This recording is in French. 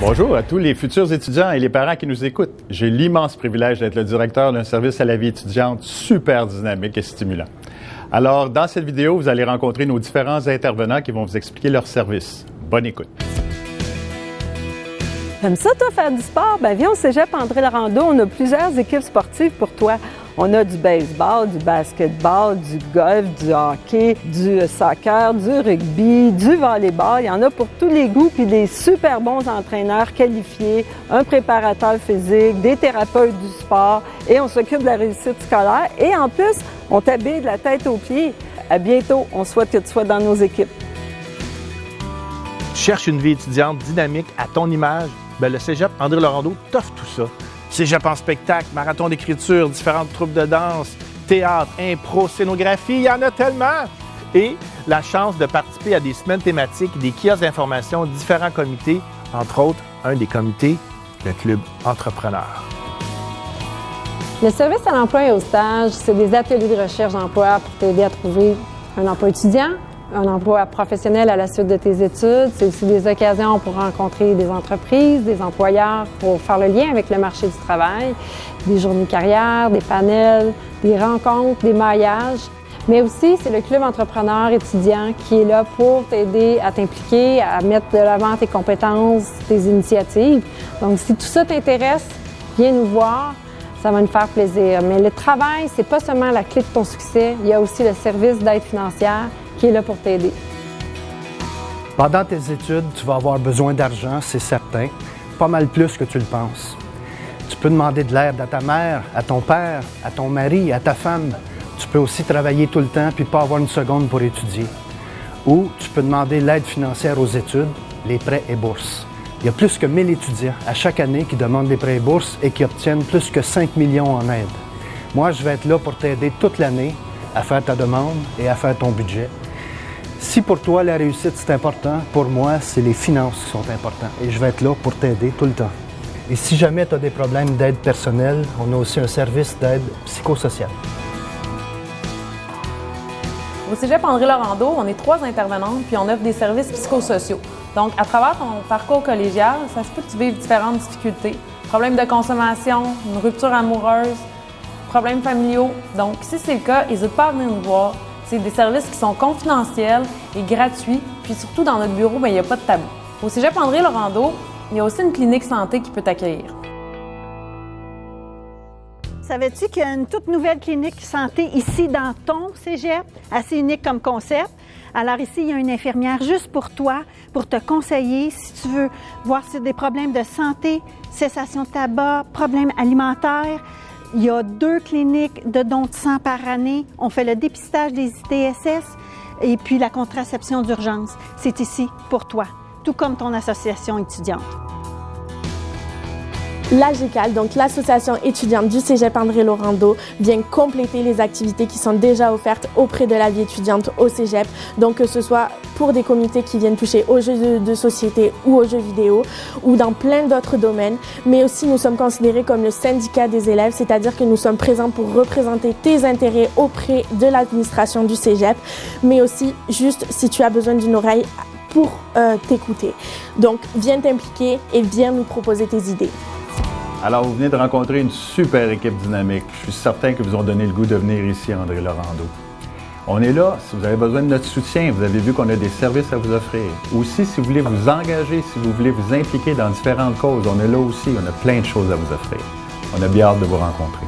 Bonjour à tous les futurs étudiants et les parents qui nous écoutent. J'ai l'immense privilège d'être le directeur d'un service à la vie étudiante super dynamique et stimulant. Alors, dans cette vidéo, vous allez rencontrer nos différents intervenants qui vont vous expliquer leur service. Bonne écoute. T'aimes ça, toi, faire du sport? Bien, viens au Cégep André-Laurando. On a plusieurs équipes sportives pour toi. On a du baseball, du basketball, du golf, du hockey, du soccer, du rugby, du volleyball. Il y en a pour tous les goûts, puis des super bons entraîneurs qualifiés, un préparateur physique, des thérapeutes du sport, et on s'occupe de la réussite scolaire. Et en plus, on t'habille de la tête aux pieds. À bientôt. On souhaite que tu sois dans nos équipes. Tu cherches une vie étudiante dynamique à ton image? Bien, le Cégep André-Laurando t'offre tout ça. Cégep en spectacle, marathon d'écriture, différentes troupes de danse, théâtre, impro, scénographie, il y en a tellement! Et la chance de participer à des semaines thématiques, des kiosques d'information, différents comités, entre autres, un des comités, le Club Entrepreneur. Le service à l'emploi et au stage, c'est des ateliers de recherche d'emploi pour t'aider à trouver un emploi étudiant, un emploi professionnel à la suite de tes études. C'est aussi des occasions pour rencontrer des entreprises, des employeurs, pour faire le lien avec le marché du travail, des journées carrière, des panels, des rencontres, des maillages. Mais aussi, c'est le Club Entrepreneur étudiant qui est là pour t'aider à t'impliquer, à mettre de l'avant tes compétences, tes initiatives. Donc, si tout ça t'intéresse, viens nous voir. Ça va nous faire plaisir. Mais le travail, c'est pas seulement la clé de ton succès. Il y a aussi le service d'aide financière qui est là pour t'aider. Pendant tes études, tu vas avoir besoin d'argent, c'est certain. Pas mal plus que tu le penses. Tu peux demander de l'aide à ta mère, à ton père, à ton mari, à ta femme. Tu peux aussi travailler tout le temps puis pas avoir une seconde pour étudier. Ou tu peux demander l'aide financière aux études, les prêts et bourses. Il y a plus que 1000 étudiants à chaque année qui demandent des prêts et bourses et qui obtiennent plus que 5 millions en aide. Moi, je vais être là pour t'aider toute l'année à faire ta demande et à faire ton budget. Si pour toi, la réussite, c'est important, pour moi, c'est les finances qui sont importantes. Et je vais être là pour t'aider tout le temps. Et si jamais tu as des problèmes d'aide personnelle, on a aussi un service d'aide psychosociale. Au Cégep André-Laurando, on est 3 intervenantes puis on offre des services psychosociaux. Donc, à travers ton parcours collégial, ça se peut que tu vives différentes difficultés. Problèmes de consommation, une rupture amoureuse, problèmes familiaux. Donc, si c'est le cas, n'hésite pas à venir nous voir. C'est des services qui sont confidentiels et gratuits. Puis surtout, dans notre bureau, il n'y a pas de tabou. Au Cégep André-Laurando, il y a aussi une clinique santé qui peut t'accueillir. Savais-tu qu'il y a une toute nouvelle clinique santé ici dans ton cégep, assez unique comme concept? Alors ici, il y a une infirmière juste pour toi, pour te conseiller si tu veux voir si tu as des problèmes de santé, cessation de tabac, problèmes alimentaires. Il y a 2 cliniques de dons de sang par année. On fait le dépistage des ITSS et puis la contraception d'urgence. C'est ici pour toi, tout comme ton association étudiante. L'AGECAL, donc l'association étudiante du Cégep André-Laurando, vient compléter les activités qui sont déjà offertes auprès de la vie étudiante au Cégep. Donc que ce soit pour des comités qui viennent toucher aux jeux de société ou aux jeux vidéo ou dans plein d'autres domaines. Mais aussi nous sommes considérés comme le syndicat des élèves, c'est-à-dire que nous sommes présents pour représenter tes intérêts auprès de l'administration du Cégep, mais aussi juste si tu as besoin d'une oreille pour t'écouter. Donc viens t'impliquer et viens nous proposer tes idées. Alors, vous venez de rencontrer une super équipe dynamique. Je suis certain que vous ont donné le goût de venir ici à André-Laurando. On est là si vous avez besoin de notre soutien. Vous avez vu qu'on a des services à vous offrir. Aussi, si vous voulez vous engager, si vous voulez vous impliquer dans différentes causes, on est là aussi. On a plein de choses à vous offrir. On a bien hâte de vous rencontrer.